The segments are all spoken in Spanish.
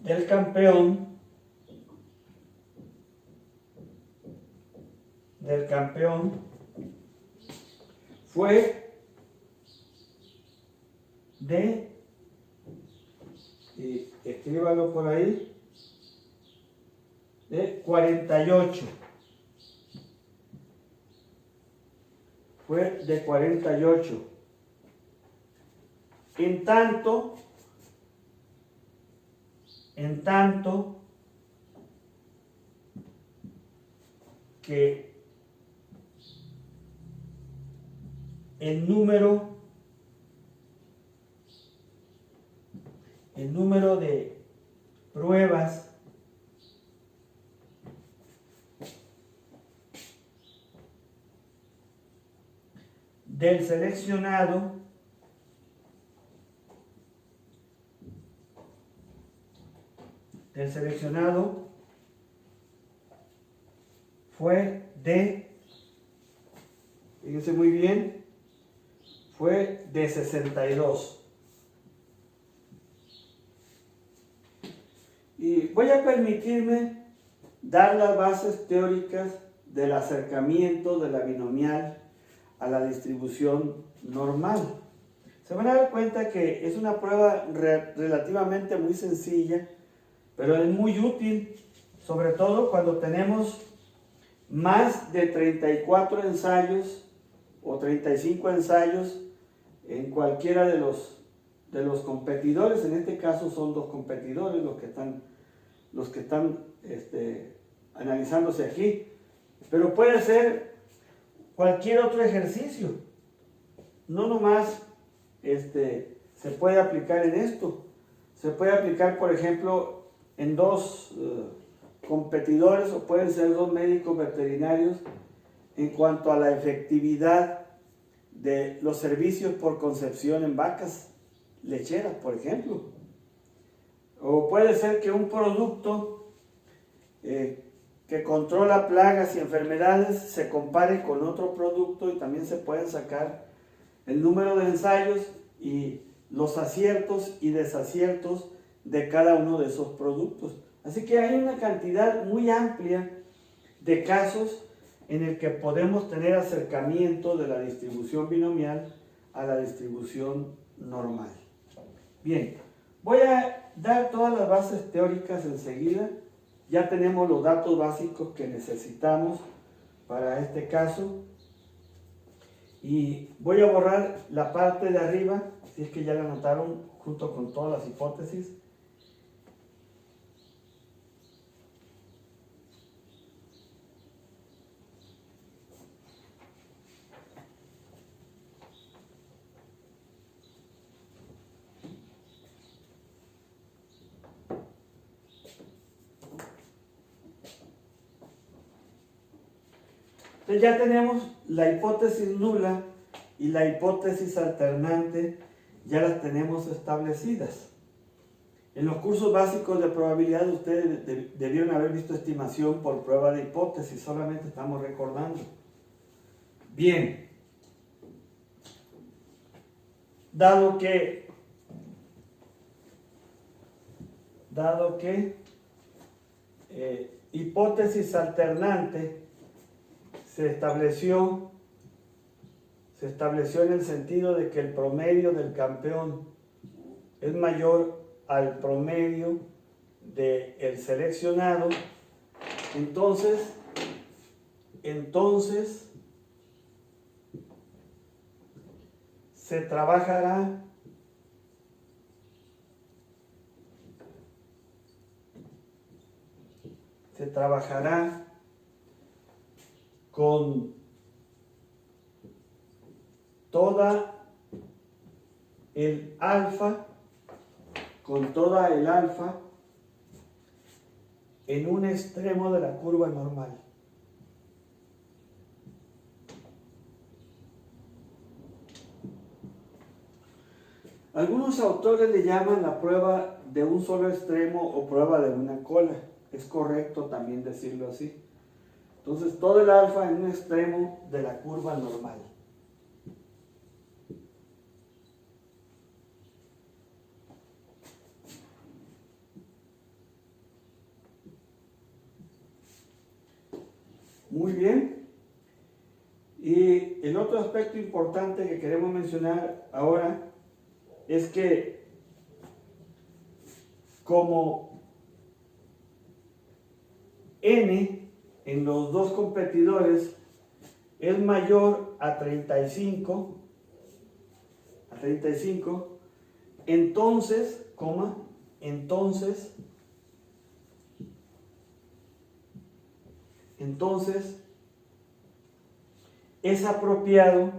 del campeón fue de, y escríbalo por ahí, de 48. Fue de 48. En tanto que el número de pruebas del seleccionado fue de, fíjense muy bien, fue de 62. Y voy a permitirme dar las bases teóricas del acercamiento de la binomial a la distribución normal. Se van a dar cuenta que es una prueba relativamente muy sencilla, pero es muy útil, sobre todo cuando tenemos más de 34 ensayos o 35 ensayos en cualquiera de los competidores. En este caso son dos competidores los que están analizándose aquí, pero puede ser cualquier otro ejercicio. No nomás se puede aplicar en esto. Se puede aplicar, por ejemplo, en dos competidores, o pueden ser dos médicos veterinarios, en cuanto a la efectividad de los servicios por concepción en vacas lecheras, por ejemplo. O puede ser que un producto que controla plagas y enfermedades se compare con otro producto, y también se pueden sacar el número de ensayos y los aciertos y desaciertos de cada uno de esos productos. Así que hay una cantidad muy amplia de casos en el que podemos tener acercamiento de la distribución binomial a la distribución normal. Bien, voy a dar todas las bases teóricas enseguida. Ya tenemos los datos básicos que necesitamos para este caso. Y voy a borrar la parte de arriba, si es que ya la anotaron, junto con todas las hipótesis. Entonces ya tenemos la hipótesis nula y la hipótesis alternante, ya las tenemos establecidas. En los cursos básicos de probabilidad ustedes debieron haber visto estimación por prueba de hipótesis, solamente estamos recordando. Bien, dado que hipótesis alternante se estableció en el sentido de que el promedio del campeón es mayor al promedio del seleccionado, entonces se trabajará con toda el alfa, en un extremo de la curva normal. Algunos autores le llaman la prueba de un solo extremo o prueba de una cola. Es correcto también decirlo así. Entonces, todo el alfa en un extremo de la curva normal. Muy bien. Y el otro aspecto importante que queremos mencionar ahora es que como n en los dos competidores es mayor a 35, entonces, entonces es apropiado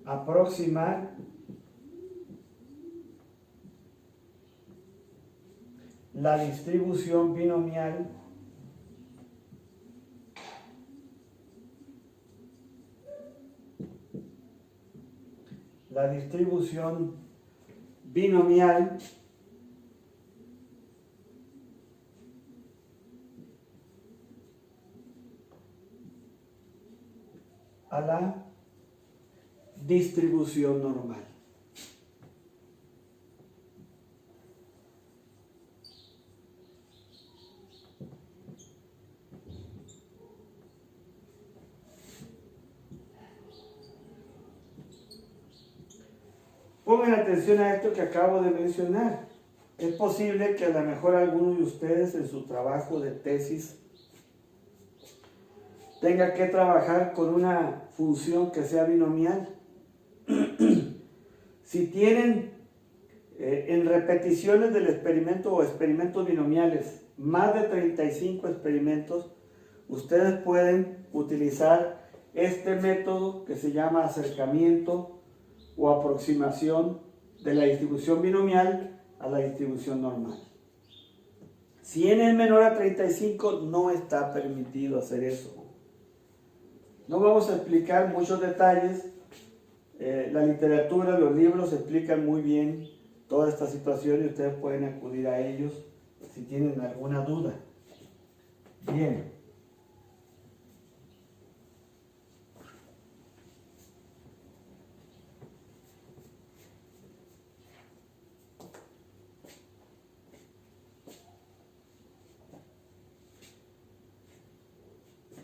aproximar la distribución binomial a la distribución normal. Pongan atención a esto que acabo de mencionar. Es posible que a lo mejor alguno de ustedes en su trabajo de tesis tenga que trabajar con una función que sea binomial. Si tienen en repeticiones del experimento o experimentos binomiales más de 35 experimentos, ustedes pueden utilizar este método que se llama acercamiento o aproximación de la distribución binomial a la distribución normal. Si n es menor a 35, no está permitido hacer eso. No vamos a explicar muchos detalles. La literatura, los libros explican muy bien toda esta situación y ustedes pueden acudir a ellos si tienen alguna duda. Bien.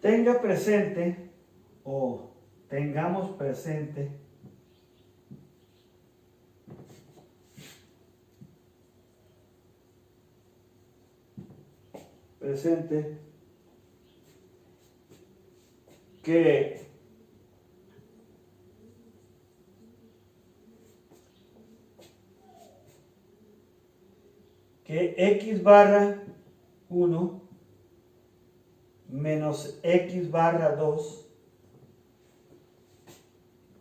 Tenga presente o tengamos presente que x barra 1 menos x barra 2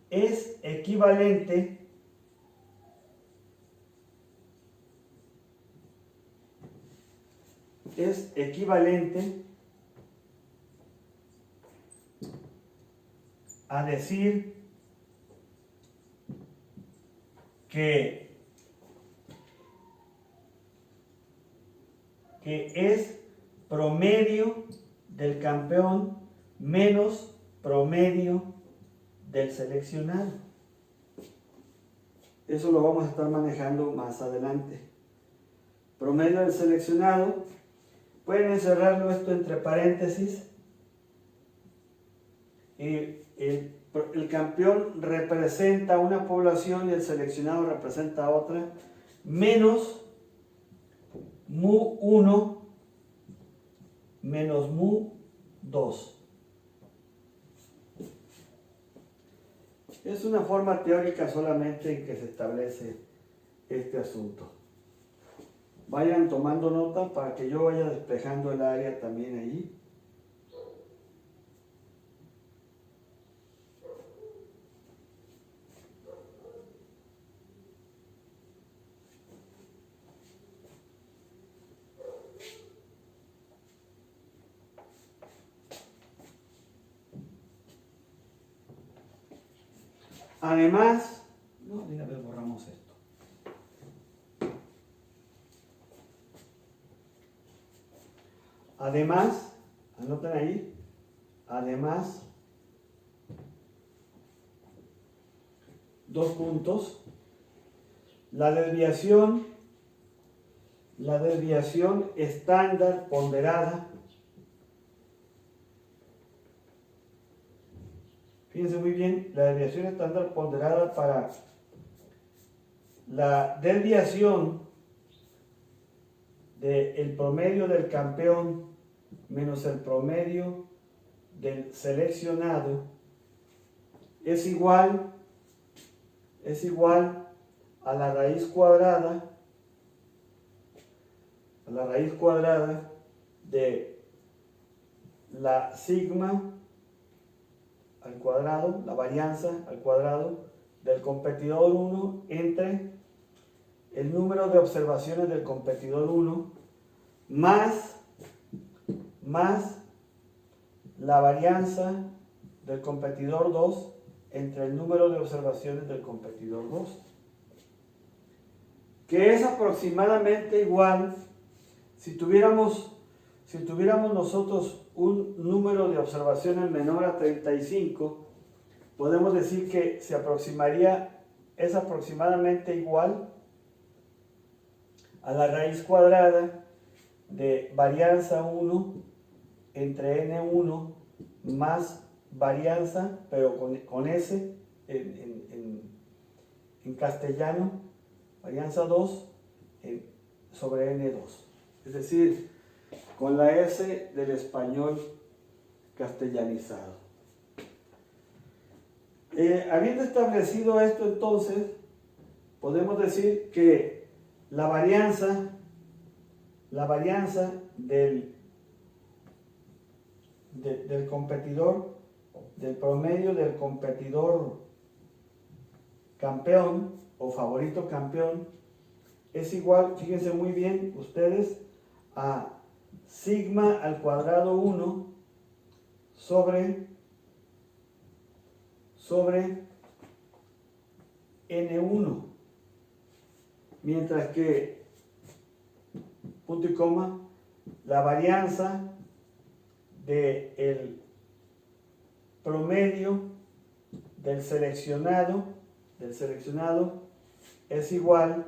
es equivalente a decir que es promedio del campeón menos promedio del seleccionado. Eso lo vamos a estar manejando más adelante. Promedio del seleccionado, pueden encerrarlo esto entre paréntesis. El campeón representa una población y el seleccionado representa otra, menos mu 1 menos mu 2. Es una forma teórica solamente en que se establece este asunto. Vayan tomando nota para que yo vaya despejando el área también allí. Además, no, de una vez borramos esto. Además, anoten ahí, además dos puntos. La desviación estándar ponderada. Fíjense muy bien, la desviación estándar ponderada para la desviación del promedio del campeón menos el promedio del seleccionado es igual a la raíz cuadrada de la sigma al cuadrado, la varianza al cuadrado del competidor 1 entre el número de observaciones del competidor 1 más la varianza del competidor 2 entre el número de observaciones del competidor 2, que es aproximadamente igual. Si tuviéramos nosotros un número de observaciones menor a 35, podemos decir que es aproximadamente igual a la raíz cuadrada de varianza 1 entre n1 más varianza, pero con S en castellano, varianza 2 sobre n2. Es decir, con la S del español castellanizado. Habiendo establecido esto, entonces, podemos decir que la varianza del competidor, del promedio del competidor campeón o favorito campeón, es igual, fíjense muy bien ustedes, a sigma al cuadrado 1 sobre n1, mientras que, punto y coma, la varianza del promedio del seleccionado es igual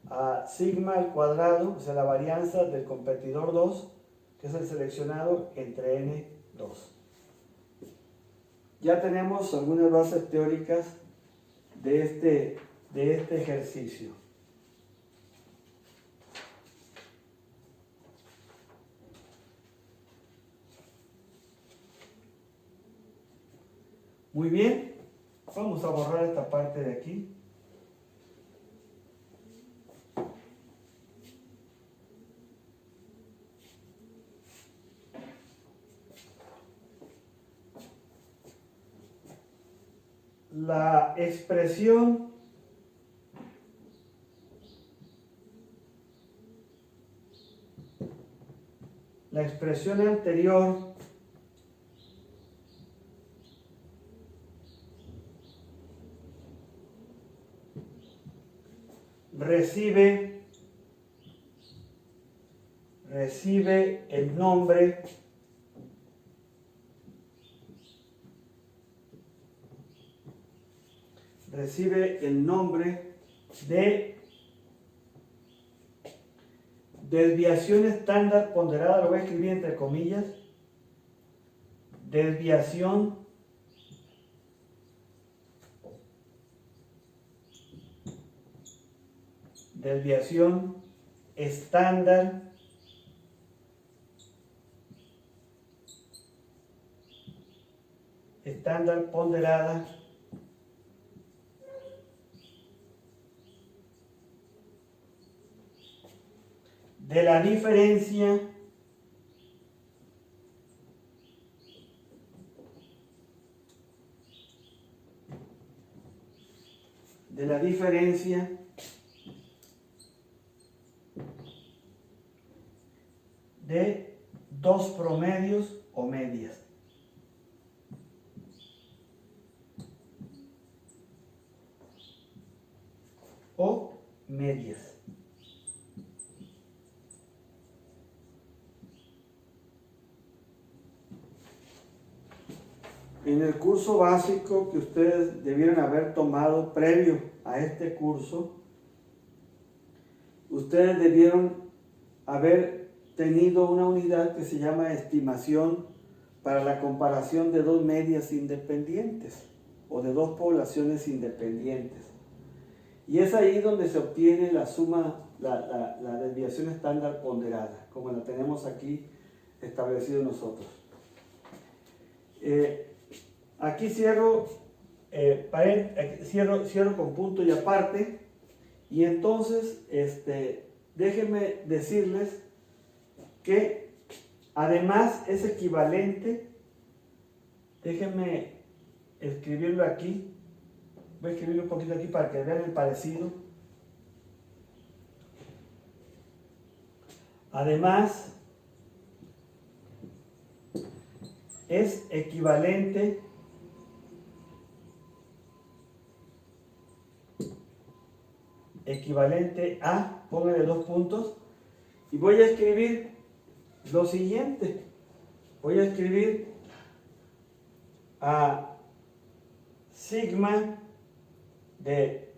a sigma al cuadrado, o sea, la varianza del competidor 2, que es el seleccionado, entre n2. Ya tenemos algunas bases teóricas de este ejercicio. Muy bien, vamos a borrar esta parte de aquí. La expresión anterior recibe el nombre de desviación estándar ponderada. Lo voy a escribir entre comillas, desviación estándar ponderada de la diferencia de dos promedios o medias. en el curso básico que ustedes debieron haber tomado previo a este curso, ustedes debieron haber tenido una unidad que se llama estimación para la comparación de dos medias independientes o de dos poblaciones independientes. Y es ahí donde se obtiene la suma, la desviación estándar ponderada, como la tenemos aquí establecido nosotros. Aquí cierro con punto y aparte, y entonces déjenme decirles que además es equivalente, déjenme escribirlo aquí, voy a escribirlo un poquito aquí para que vean el parecido. Además es equivalente a, póngale 2 puntos, y voy a escribir lo siguiente, voy a escribir a sigma de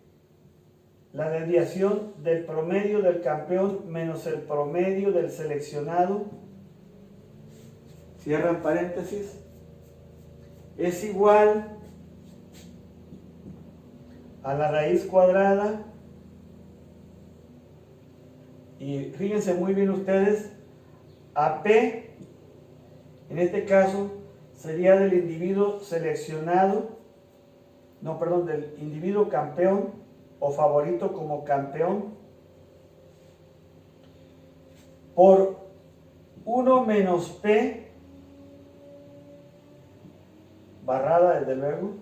la desviación del promedio del campeón menos el promedio del seleccionado, cierran paréntesis, es igual a la raíz cuadrada, y fíjense muy bien ustedes, a P, en este caso sería del individuo seleccionado, del individuo campeón o favorito como campeón, por 1 menos P, barrada desde luego,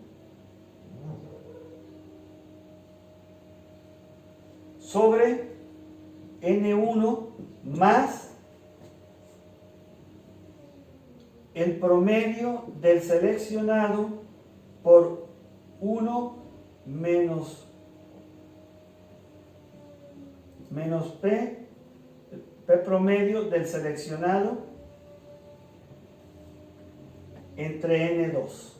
sobre N1 más el promedio del seleccionado por 1 menos P promedio del seleccionado entre N2.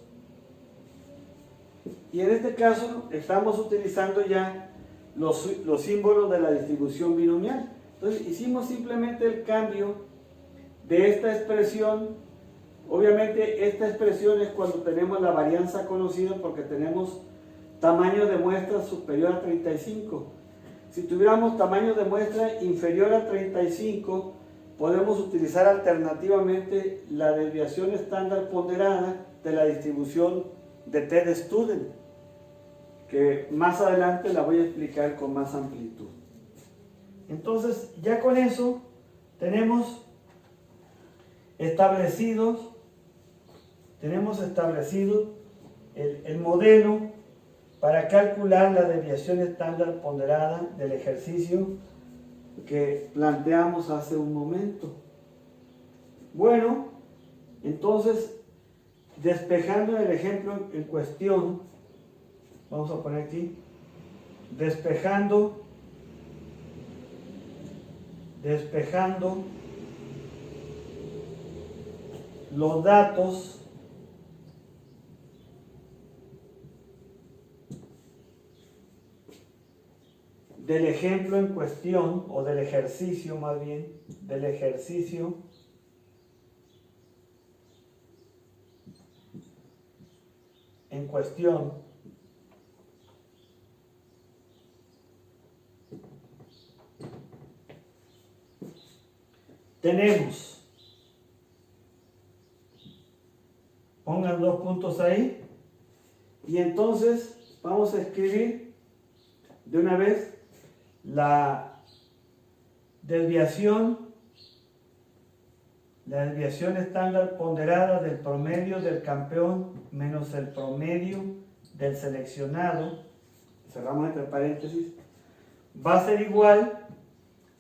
Y en este caso estamos utilizando ya los símbolos de la distribución binomial. Entonces hicimos simplemente el cambio de esta expresión. Obviamente esta expresión es cuando tenemos la varianza conocida porque tenemos tamaño de muestra superior a 35. Si tuviéramos tamaño de muestra inferior a 35, podemos utilizar alternativamente la desviación estándar ponderada de la distribución de T-Student, que más adelante la voy a explicar con más amplitud. Entonces, ya con eso tenemos establecido el modelo para calcular la desviación estándar ponderada del ejercicio que planteamos hace un momento. Bueno, entonces, despejando el ejemplo en cuestión, vamos a poner aquí, despejando los datos del ejemplo en cuestión, o del ejercicio más bien, del ejercicio en cuestión, tenemos, pongan 2 puntos ahí, y entonces vamos a escribir de una vez la desviación estándar ponderada del promedio del campeón menos el promedio del seleccionado, cerramos entre paréntesis, va a ser igual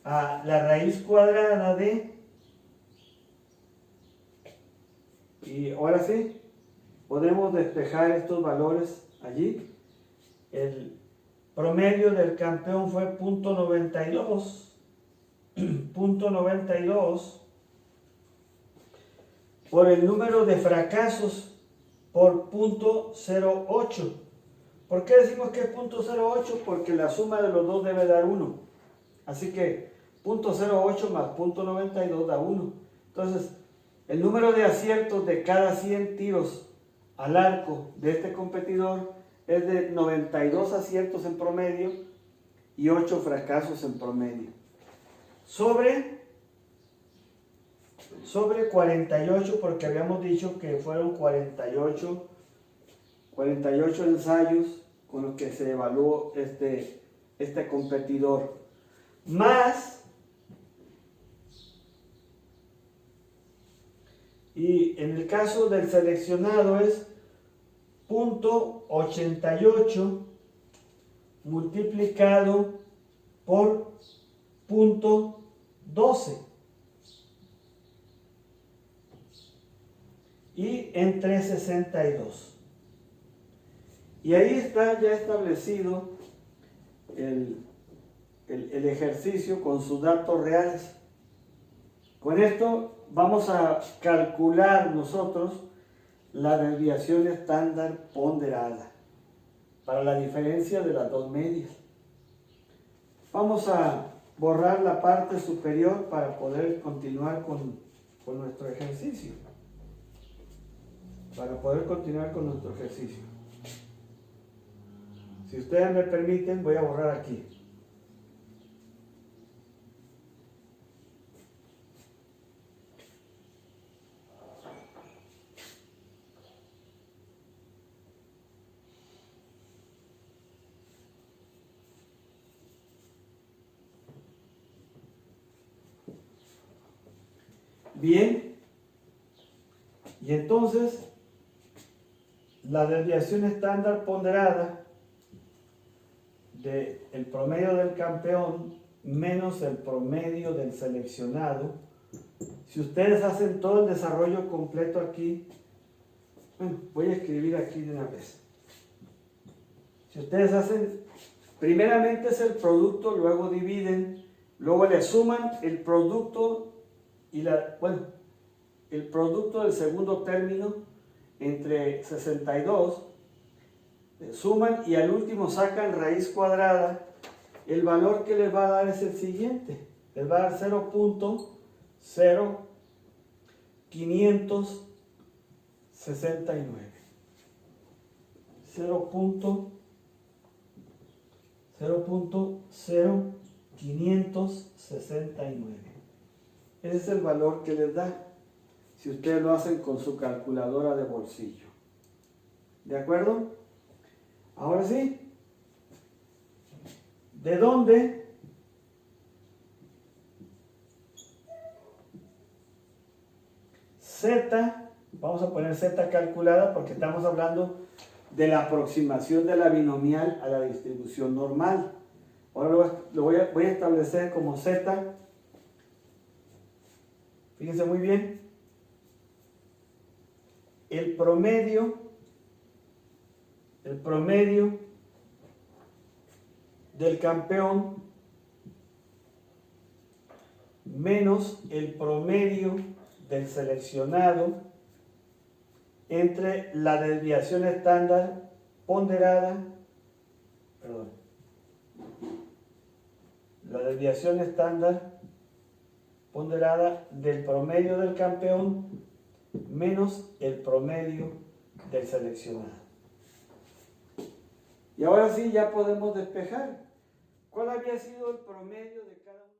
a la raíz cuadrada de, y ahora sí, podemos despejar estos valores allí. El promedio del campeón fue 0.92, por el número de fracasos por 0.08. ¿Por qué decimos que es 0.08? Porque la suma de los dos debe dar 1. Así que 0.08 más 0.92 da 1. Entonces, el número de aciertos de cada 100 tiros al arco de este competidor es de 92 aciertos en promedio y 8 fracasos en promedio. Sobre 48, porque habíamos dicho que fueron 48 ensayos con los que se evaluó este competidor. Más, y en el caso del seleccionado es 0.88 multiplicado por 0.12 y entre 62. Y ahí está ya establecido el ejercicio con sus datos reales. Con esto vamos a calcular nosotros la desviación estándar ponderada para la diferencia de las dos medias. Vamos a borrar la parte superior para poder continuar con nuestro ejercicio. Si ustedes me permiten, voy a borrar aquí. Bien, y entonces la desviación estándar ponderada del promedio del campeón menos el promedio del seleccionado, si ustedes hacen todo el desarrollo completo aquí, bueno, voy a escribir aquí de una vez. Si ustedes hacen, primeramente es el producto, luego dividen, luego le suman el producto y el producto del segundo término entre 62, suman y al último sacan raíz cuadrada. El valor que les va a dar es el siguiente, les va a dar 0.0569. 0.0569. Ese es el valor que les da si ustedes lo hacen con su calculadora de bolsillo. ¿De acuerdo? Ahora sí. ¿De dónde? Z, vamos a poner Z calculada porque estamos hablando de la aproximación de la binomial a la distribución normal. Ahora lo voy a establecer como Z. Fíjense muy bien. El promedio del campeón menos el promedio del seleccionado entre la desviación estándar ponderada, la desviación estándar ponderada del promedio del campeón menos el promedio del seleccionado. Y ahora sí ya podemos despejar. ¿Cuál había sido el promedio de cada uno?